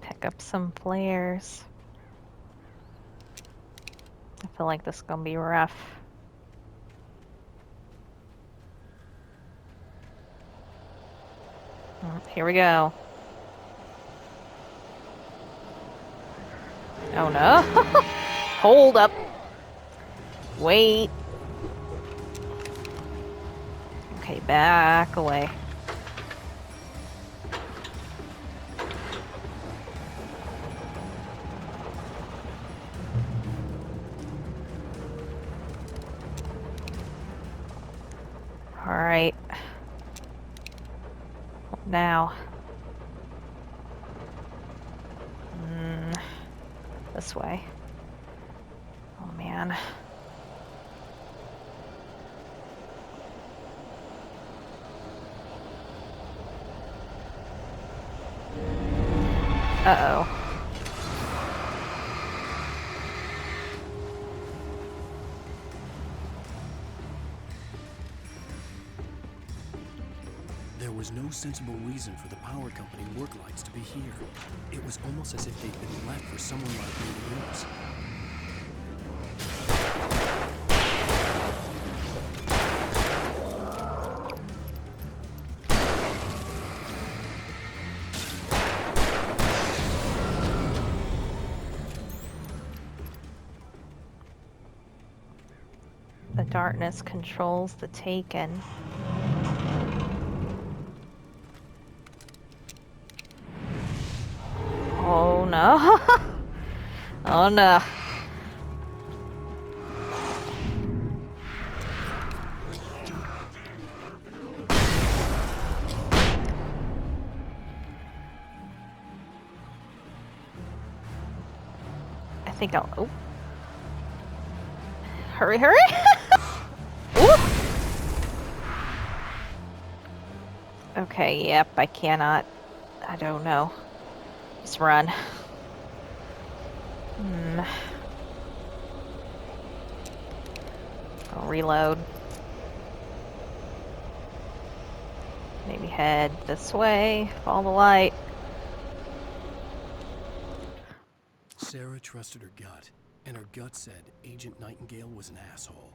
Pick up some flares. I feel like this is gonna be rough. Here we go. Oh no. Hold up. Wait. Okay, back away. All right. Now. This way. Oh man. Uh-oh. There was no sensible reason for the power company work lights to be here. It was almost as if they'd been left for someone like me to use. The darkness controls the taken. Oh no. Oh no. I think I'll... Oh. Hurry, hurry! Okay, yep, I cannot. I don't know. Just run. I'll reload. Maybe head this way. Follow the light. Sarah trusted her gut, and her gut said Agent Nightingale was an asshole.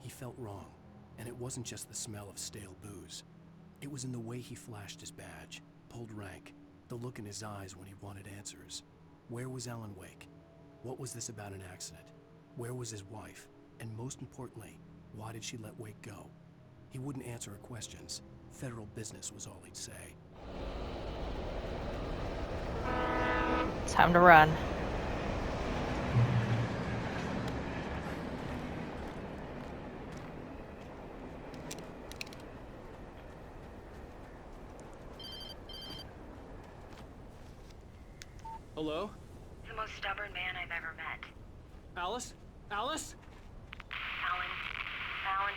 He felt wrong, and it wasn't just the smell of stale booze. It was in the way he flashed his badge, pulled rank, the look in his eyes when he wanted answers. Where was Alan Wake? What was this about an accident? Where was his wife? And most importantly, why did she let Wake go? He wouldn't answer her questions. Federal business was all he'd say. Time to run. Hello? The most stubborn man I've ever met. Alice? Alice? Alan,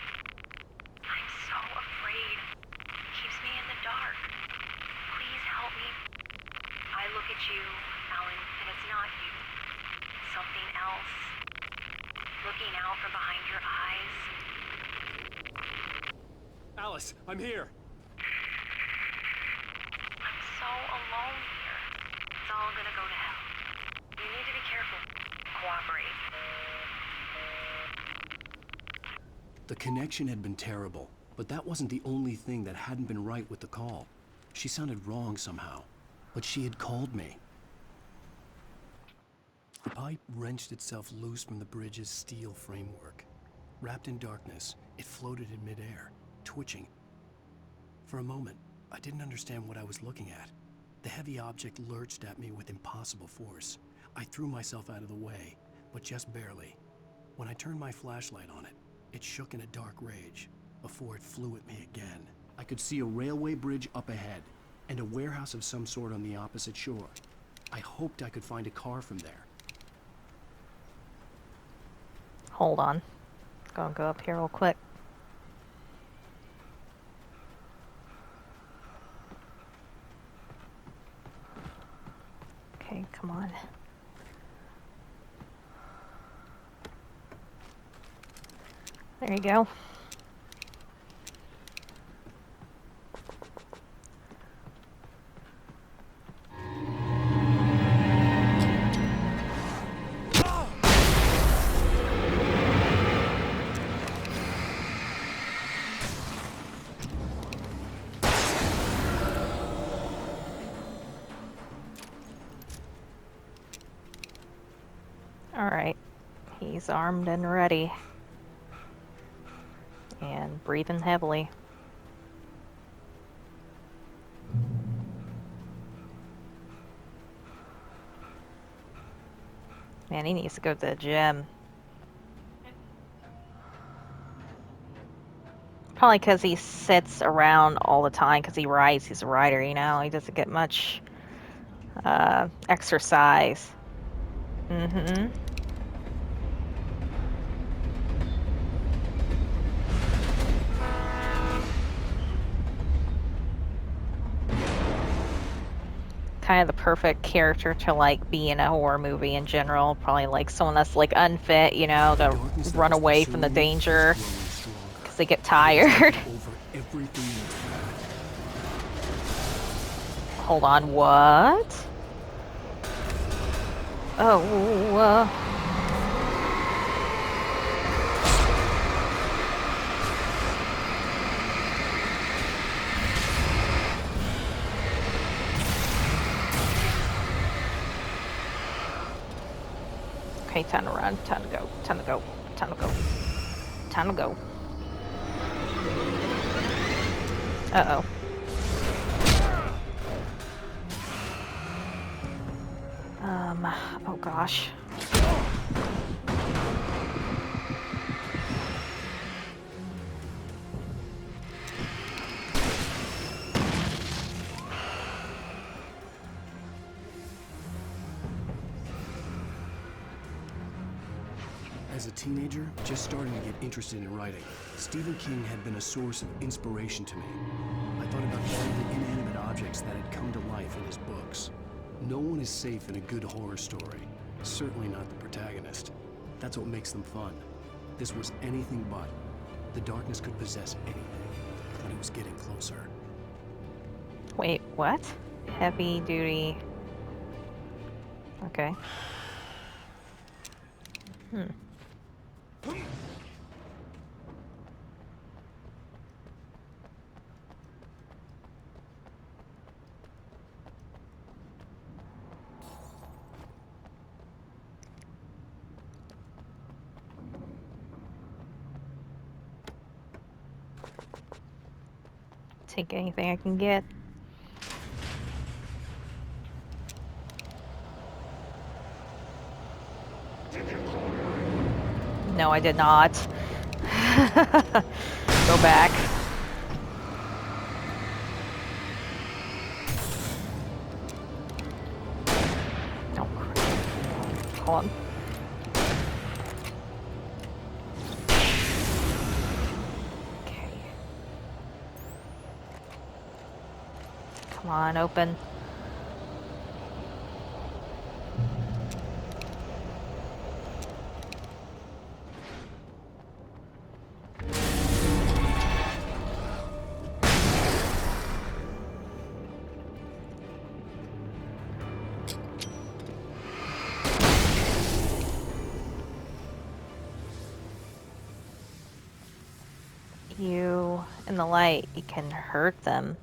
I'm so afraid. It keeps me in the dark. Please help me. I look at you, Alan, and it's not you. Something else. Looking out from behind your eyes. Alice, I'm here. I'm so alone here. It's all gonna go to hell. You need to be careful. Cooperate. The connection had been terrible, but that wasn't the only thing that hadn't been right with the call. She sounded wrong somehow, but she had called me. The pipe wrenched itself loose from the bridge's steel framework. Wrapped in darkness, it floated in midair, twitching. For a moment, I didn't understand what I was looking at. The heavy object lurched at me with impossible force. I threw myself out of the way, but just barely. When I turned my flashlight on it, it shook in a dark rage before it flew at me again. I could see a railway bridge up ahead and a warehouse of some sort on the opposite shore. I hoped I could find a car from there. Hold on. Gonna go up here real quick. Okay, come on. There you go. He's armed and ready. And breathing heavily. Man, he needs to go to the gym. Probably because he sits around all the time because he rides. He's a rider, you know? He doesn't get much exercise. Mm-hmm. Kind of the perfect character to like be in a horror movie in general. Probably like someone that's like unfit, you know, to run away from the danger because they get tired. Hold on, what? Oh, okay, time to run, time to go, time to go, time to go, time to go. Uh-oh. Oh gosh. As a teenager, just starting to get interested in writing, Stephen King had been a source of inspiration to me. I thought about all the inanimate objects that had come to life in his books. No one is safe in a good horror story. Certainly not the protagonist. That's what makes them fun. This was anything but. The darkness could possess anything, but it was getting closer. Wait, what? Heavy duty. Okay. Take anything I can get. No, I did not. Go back. Oh, crap. Hold on. Okay. Come on, open. You in the light, you can hurt them.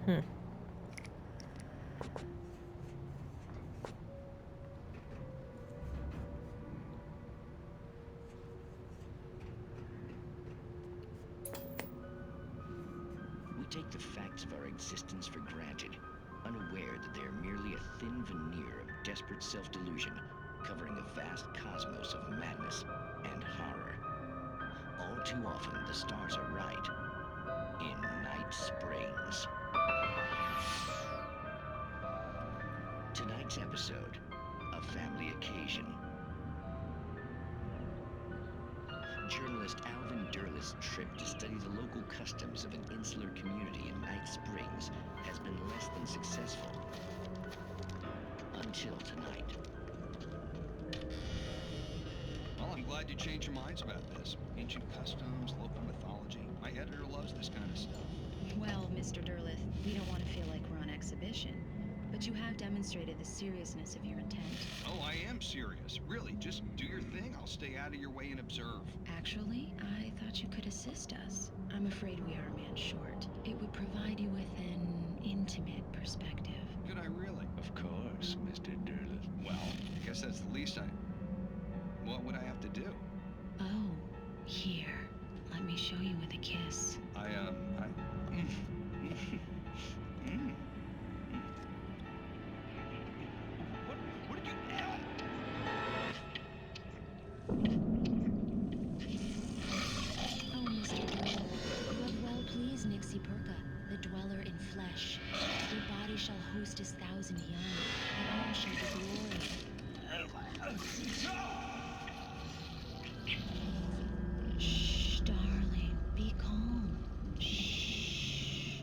We take the facts of our existence for granted, unaware that they are merely a thin veneer of desperate self-delusion, covering a vast cosmos of madness and horror. All too often, the stars are right. In Night Springs. Tonight's episode, a family occasion. Journalist Alvin Derlis' trip to study the local customs of an insular community in Night Springs has been less than successful. Until tonight. Well, I'm glad you changed your minds about this. Ancient customs, local mythology. My editor loves this kind of stuff. Well, Mr. Derlith, we don't want to feel like we're on exhibition, but you have demonstrated the seriousness of your intent. Oh, I am serious. Really, just do your thing. I'll stay out of your way and observe. Actually, I thought you could assist us. I'm afraid we are a man short. It would provide you with an intimate perspective. Could I really? Of course, Mr. Derleth. Well, I guess that's the least I... What would I have to do? Oh, here. Let me show you with a kiss. What did you... Oh, Mr. Derleth, you have well pleased Nixie Perka, the dweller in flesh. Your body shall host 1,000 young, and all shall be glory. Shh, darling, be calm. Shh.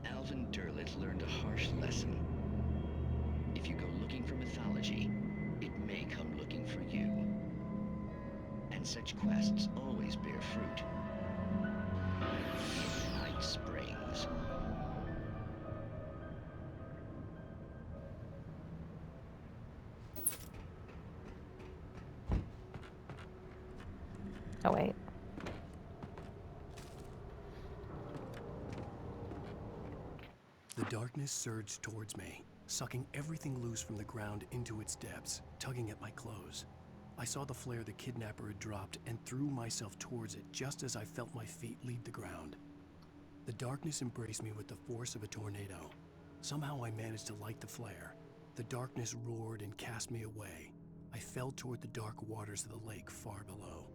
Alvin Derleth learned a harsh lesson. If you go looking for mythology, it may come looking for you. And such quests always bear fruit. Night Springs. Oh, wait. The darkness surged towards me, sucking everything loose from the ground into its depths, tugging at my clothes. I saw the flare the kidnapper had dropped and threw myself towards it just as I felt my feet leave the ground. The darkness embraced me with the force of a tornado. Somehow I managed to light the flare. The darkness roared and cast me away. I fell toward the dark waters of the lake far below.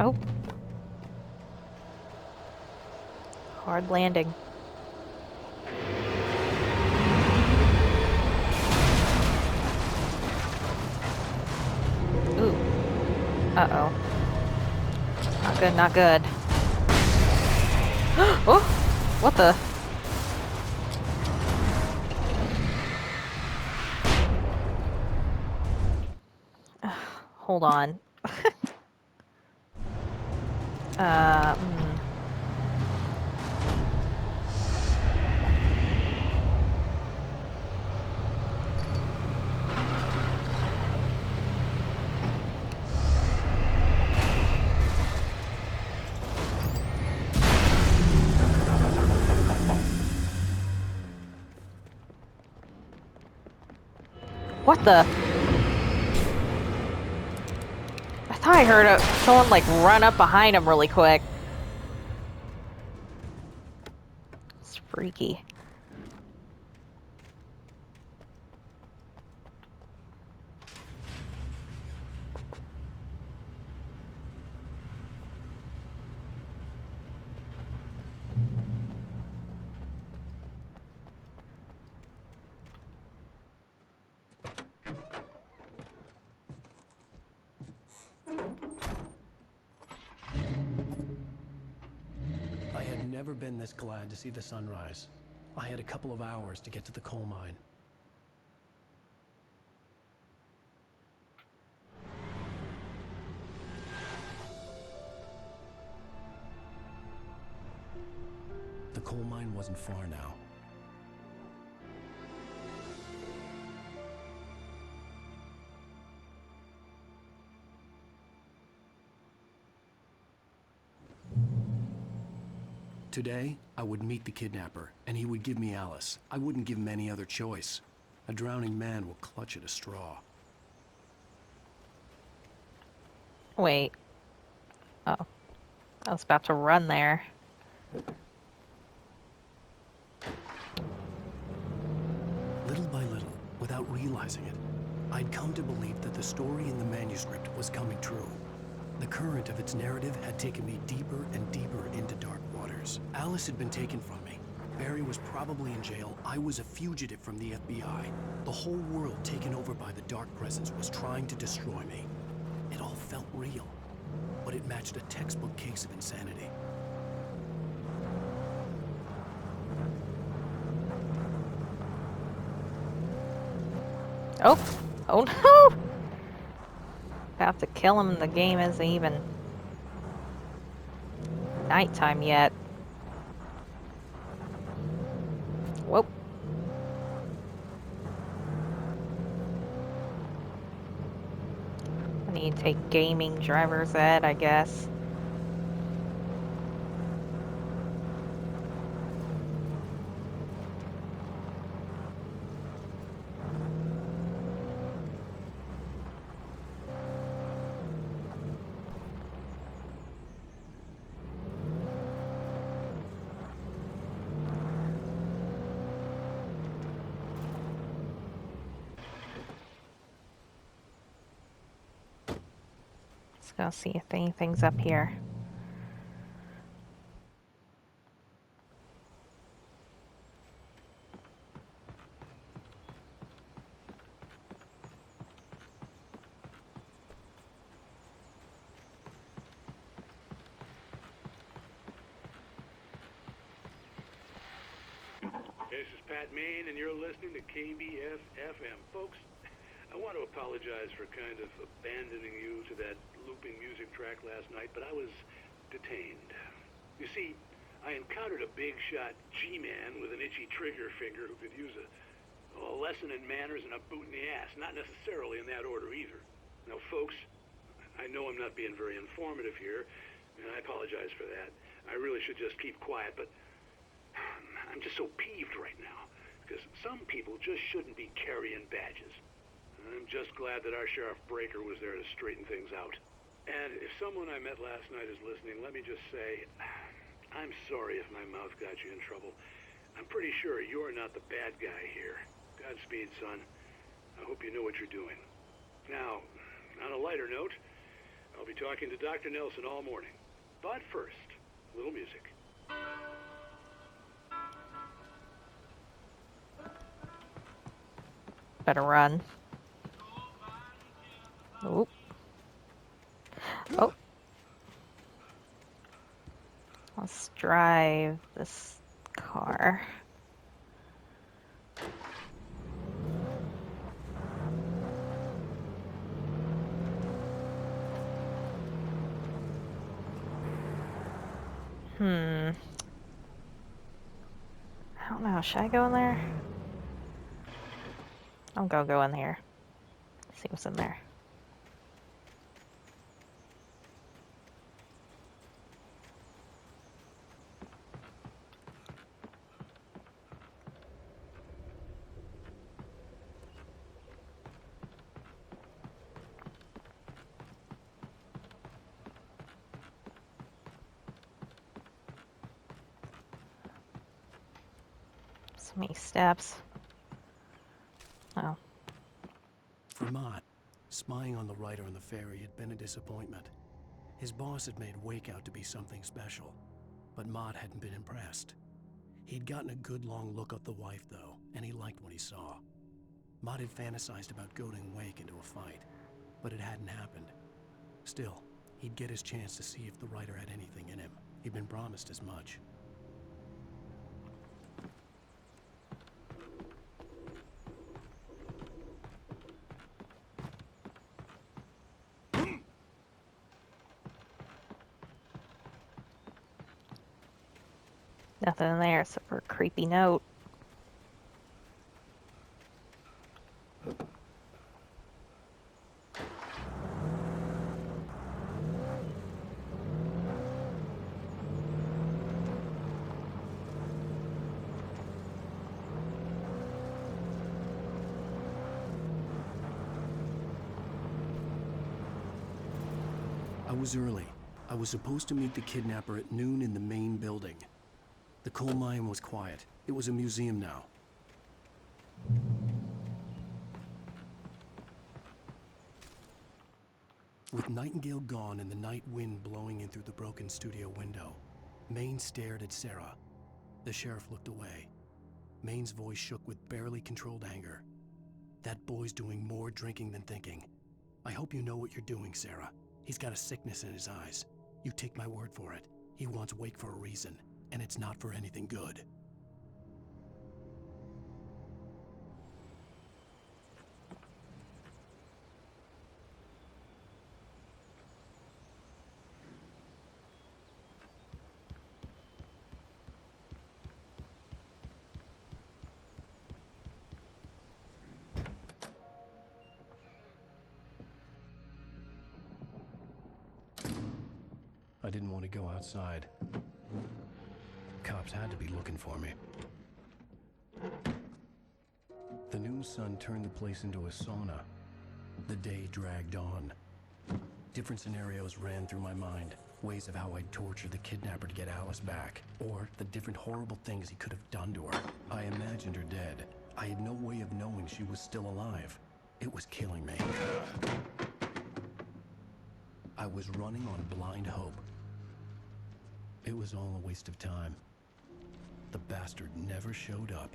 Oh. Hard landing. Ooh. Uh-oh. Not good, not good. Oh! What the? Hold on. What the? I thought I heard someone like run up behind him really quick. It's freaky. I had never been this glad to see the sunrise. I had a couple of hours to get to the coal mine. The coal mine wasn't far now. Today, I would meet the kidnapper, and he would give me Alice. I wouldn't give him any other choice. A drowning man will clutch at a straw. Wait. Oh. I was about to run there. Little by little, without realizing it, I'd come to believe that the story in the manuscript was coming true. The current of its narrative had taken me deeper and deeper into dark waters. Alice had been taken from me. Barry was probably in jail. I was a fugitive from the FBI. The whole world taken over by the Dark Presence was trying to destroy me. It all felt real, but it matched a textbook case of insanity. Oh! Oh no! About to kill him and the game isn't even nighttime yet. Whoop. need to take gaming driver's ed, I guess. Let's go see if anything's up here. This is Pat Main, and you're listening to KBF-FM. Folks, I want to apologize for kind of abandoning you to that looping music track last night, but I was detained. You see, I encountered a big-shot G-man with an itchy trigger finger who could use a lesson in manners and a boot in the ass. Not necessarily in that order, either. Now, folks, I know I'm not being very informative here, and I apologize for that. I really should just keep quiet, but I'm just so peeved right now, because some people just shouldn't be carrying badges. I'm just glad that our Sheriff Breaker was there to straighten things out. And if someone I met last night is listening, let me just say, I'm sorry if my mouth got you in trouble. I'm pretty sure you're not the bad guy here. Godspeed, son. I hope you know what you're doing. Now, on a lighter note, I'll be talking to Dr. Nelson all morning. But first, a little music. Better run. Oop. Oh. Let's drive this car. I don't know. Should I go in there? I'm gonna go in here. See what's in there. So many steps. Oh. For Mott, spying on the writer on the ferry had been a disappointment. His boss had made Wake out to be something special, but Mott hadn't been impressed. He'd gotten a good long look at the wife, though, and he liked what he saw. Mott had fantasized about goading Wake into a fight, but it hadn't happened. Still, he'd get his chance to see if the writer had anything in him. He'd been promised as much. Nothing in there except for a creepy note. I was early. I was supposed to meet the kidnapper at noon in the main building. The coal mine was quiet. It was a museum now. With Nightingale gone and the night wind blowing in through the broken studio window, Maine stared at Sarah. The sheriff looked away. Maine's voice shook with barely controlled anger. That boy's doing more drinking than thinking. I hope you know what you're doing, Sarah. He's got a sickness in his eyes. You take my word for it. He wants Wake for a reason, and it's not for anything good. I didn't want to go outside. Cops had to be looking for me. The noon sun turned the place into a sauna. The day dragged on. Different scenarios ran through my mind. Ways of how I'd torture the kidnapper to get Alice back. Or the different horrible things he could have done to her. I imagined her dead. I had no way of knowing she was still alive. It was killing me. I was running on blind hope. It was all a waste of time. The bastard never showed up.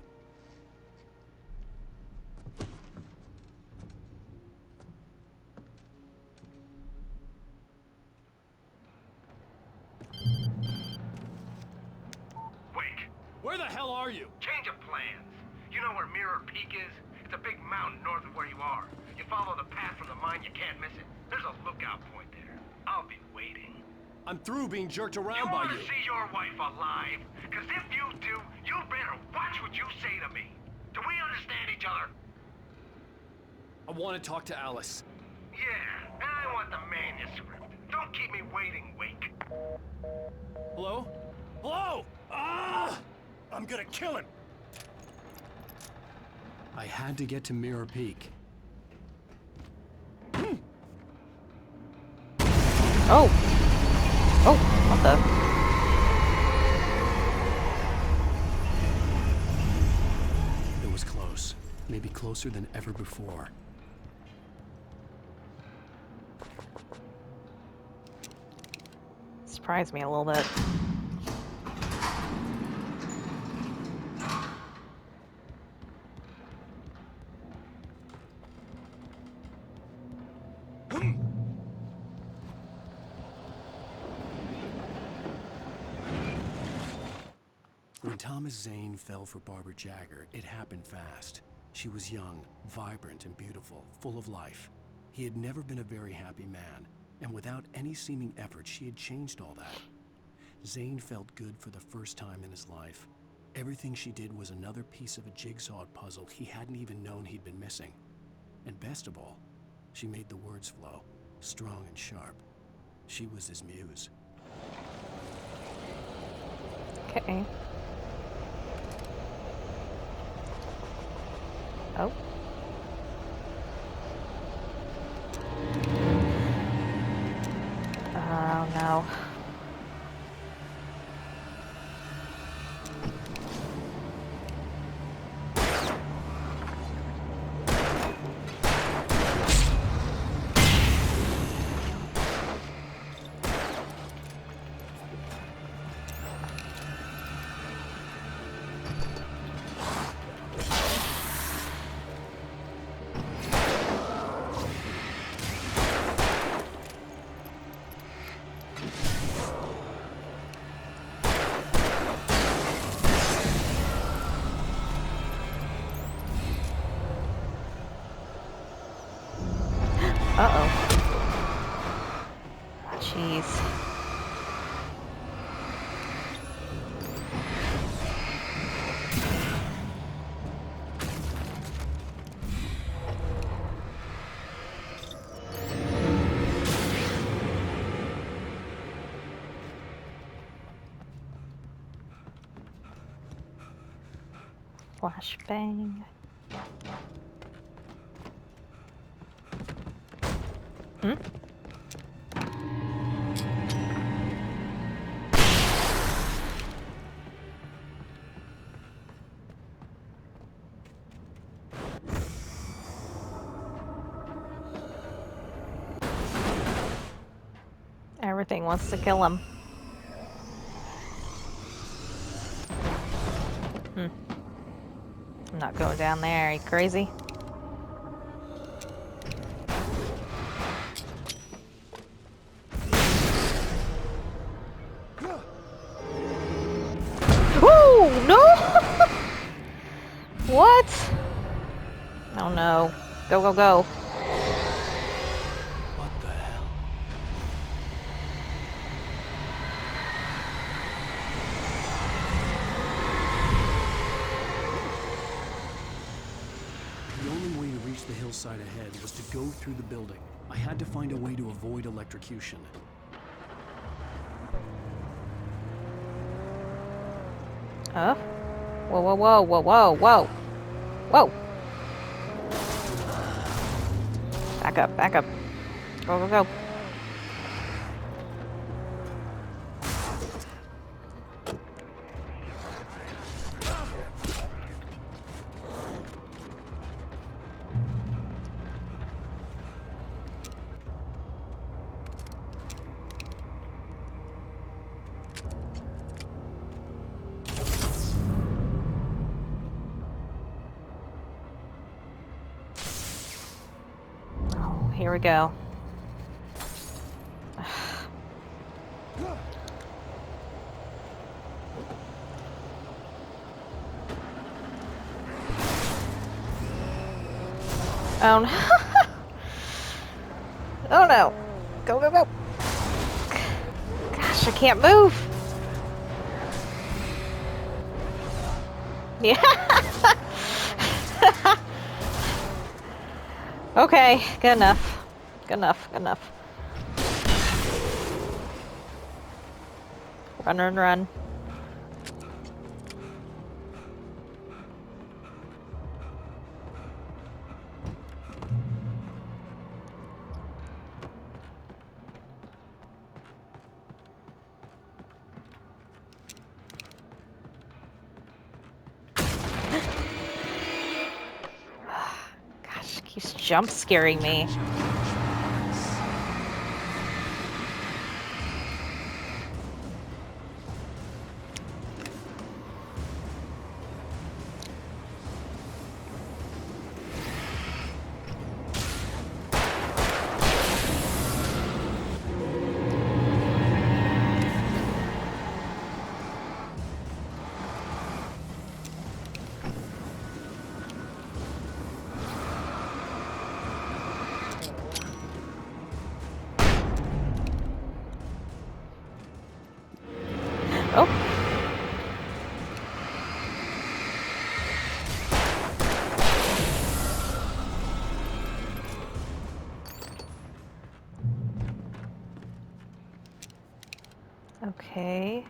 Wake, Where the hell are you? change of plans. You know where Mirror Peak is? It's a big mountain north of where you are. You follow the path from the mine, you can't miss it. There's a lookout point there. I'll be waiting. I'm through being jerked around You by want you. to see your wife alive? Because if you do, you better watch what you say to me. Do we understand each other? I want to talk to Alice. Yeah, and I want the manuscript. Don't keep me waiting, Wake. Hello? Hello? Ah! I'm gonna kill him. I had to get to Mirror Peak. Oh! Oh, what the? It was close. Maybe closer than ever before. Surprised me a little bit. When Thomas Zane fell for Barbara Jagger, it happened fast. She was young, vibrant, and beautiful, full of life. He had never been a very happy man, and without any seeming effort, she had changed all that. Zane felt good for the first time in his life. Everything she did was another piece of a jigsaw puzzle he hadn't even known he'd been missing. And best of all, she made the words flow, strong and sharp. She was his muse. Okay. Oh. Oh no. Uh-oh. Jeez. Flashbang. Hmm? Everything wants to kill him. I'm not going down there, are you crazy? Woo! No! What? Oh no. Go, go, go. What the hell? The only way to reach the hillside ahead was to go through the building. I had to find a way to avoid electrocution. Huh? Whoa, whoa, whoa, whoa, whoa, whoa. Whoa. Back up, back up. Go, go, go. Here we go. Oh no. Oh no. Go, go, go. Gosh, I can't move. Yeah. Okay, good enough. Good enough, good enough. Run, run, run. Gosh, it keeps jump scaring me. Oh. Okay.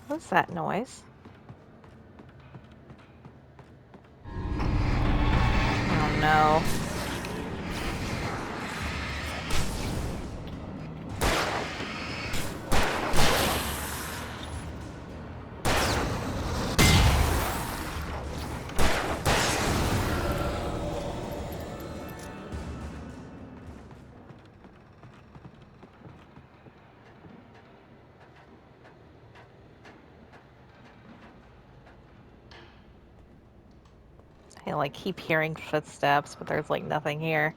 What's that noise? Oh no. I like keep hearing footsteps, but there's like nothing here.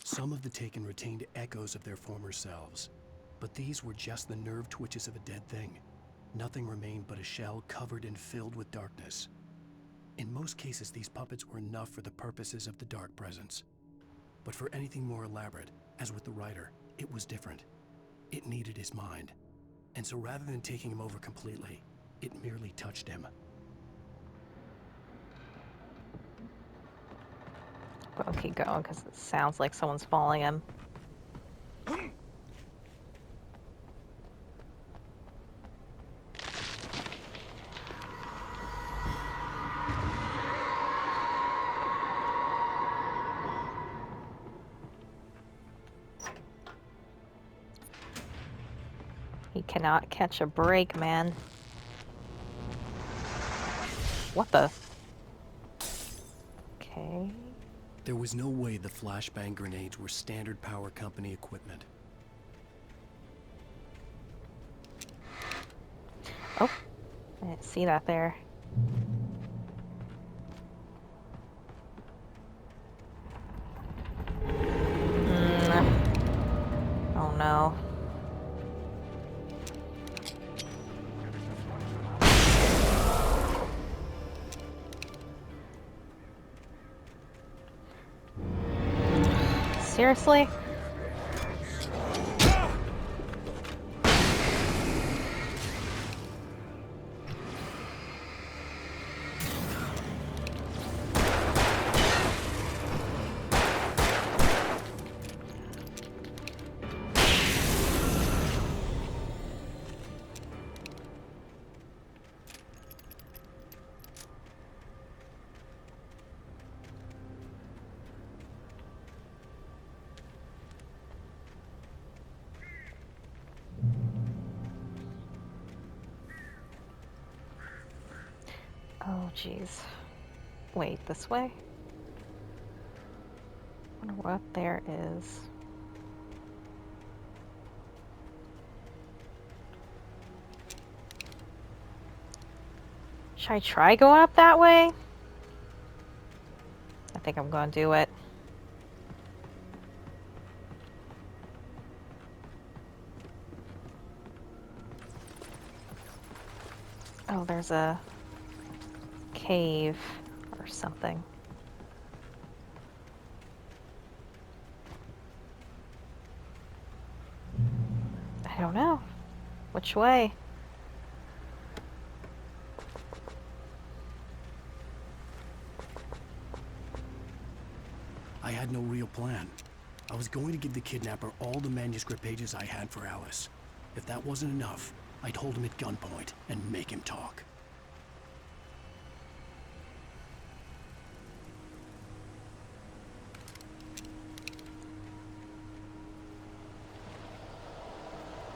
Some of the Taken retained echoes of their former selves, but these were just the nerve twitches of a dead thing. Nothing remained but a shell covered and filled with darkness. In most cases, these puppets were enough for the purposes of the dark presence. But for anything more elaborate, as with the writer, it was different. It needed his mind. And so rather than taking him over completely, it merely touched him. I'll keep going because it sounds like someone's following him. He cannot catch a break, man. What the? Okay. There was no way the flashbang grenades were standard power company equipment. Oh, I didn't see that there. Oh no. Seriously? jeez. Wait, this way? I wonder what there is. Should I try going up that way? I think I'm gonna do it. Oh, there's a cave or something. I don't know. Which way? I had no real plan. I was going to give the kidnapper all the manuscript pages I had for Alice. If that wasn't enough, I'd hold him at gunpoint and make him talk.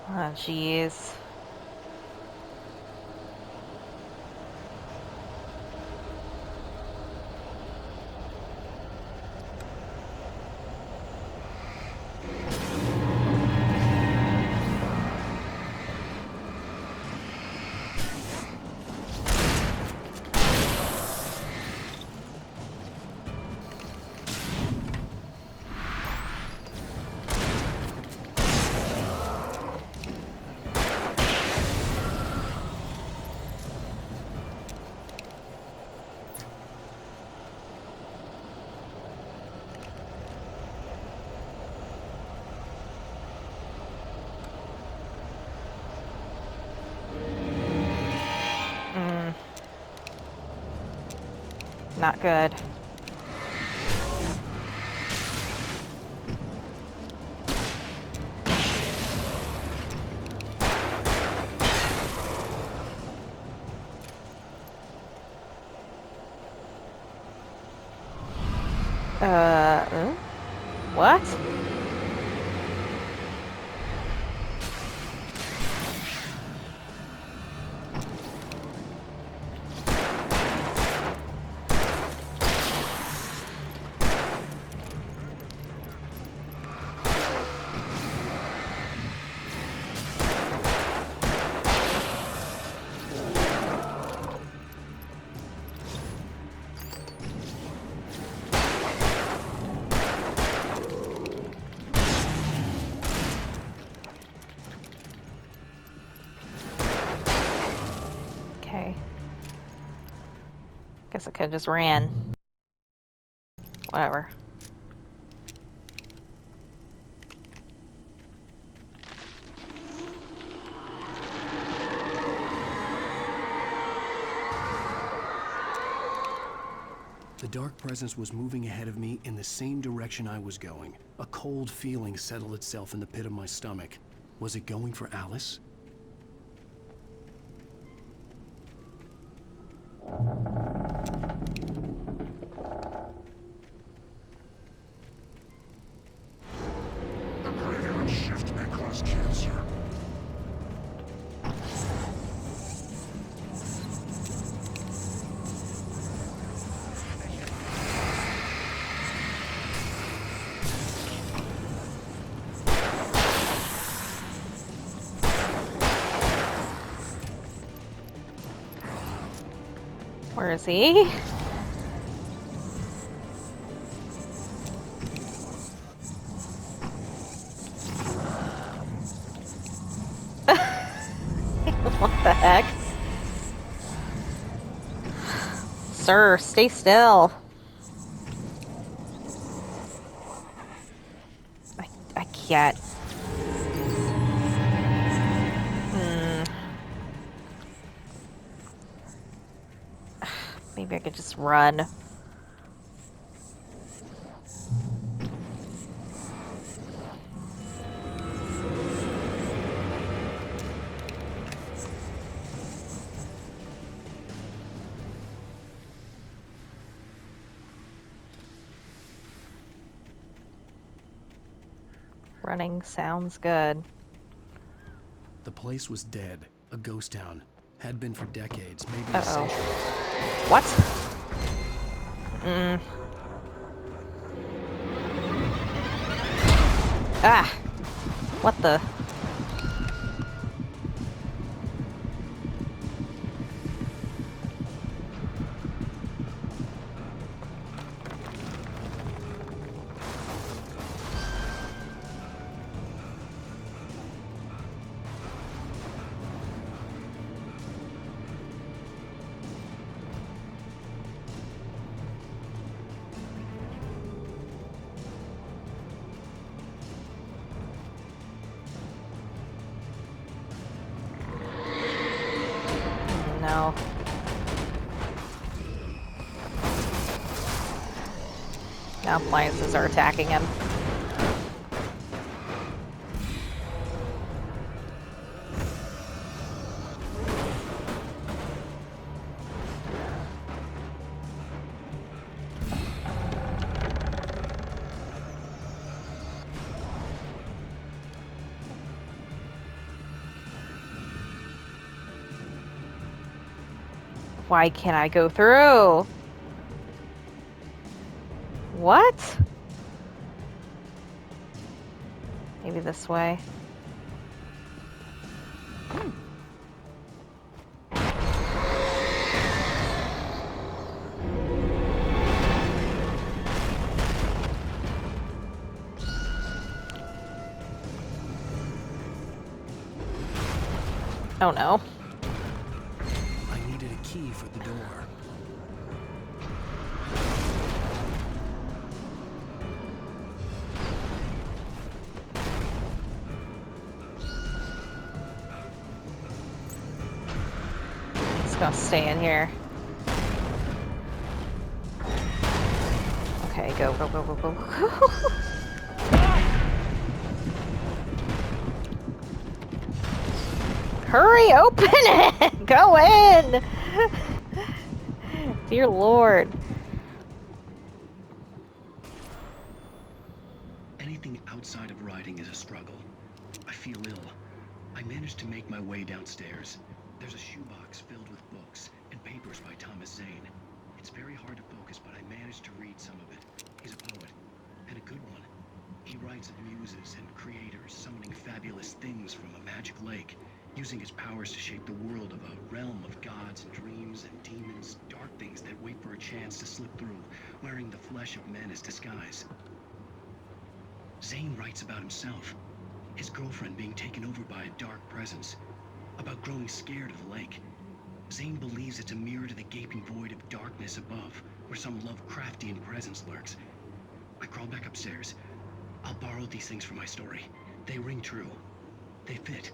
Oh, jeez. Not good. What? Okay. Guess I could've just ran. Whatever. The dark presence was moving ahead of me in the same direction I was going. A cold feeling settled itself in the pit of my stomach. Was it going for Alice? The graveyard shift may cause cancer. Where is he? What the heck? Sir, stay still. I can't. Maybe I could just run. Running sounds good. The place was dead, a ghost town. Had been for decades, maybe a Uh-oh. century. What? Ah! What the? No. Now appliances are attacking him. Why can't I go through? What? Maybe this way. Oh no. I needed a key for the door. It's gonna stay in here. Okay, go, go, go, go, go, go. Hurry, open it! Go in! Dear Lord. Anything outside of writing is a struggle. I feel ill. I managed to make my way downstairs. There's a shoebox filled with books and papers by Thomas Zane. It's very hard to focus, but I managed to read some of it. He's a poet, and a good one. He writes of muses and creators summoning fabulous things from a magic lake, using his powers to shape the world of a realm of gods and dreams and demons, dark things that wait for a chance to slip through, wearing the flesh of men as disguise. Zane writes about himself, his girlfriend being taken over by a dark presence, about growing scared of the lake. Zane believes it's a mirror to the gaping void of darkness above, where some Lovecraftian presence lurks. I crawl back upstairs. I'll borrow these things for my story. They ring true. They fit.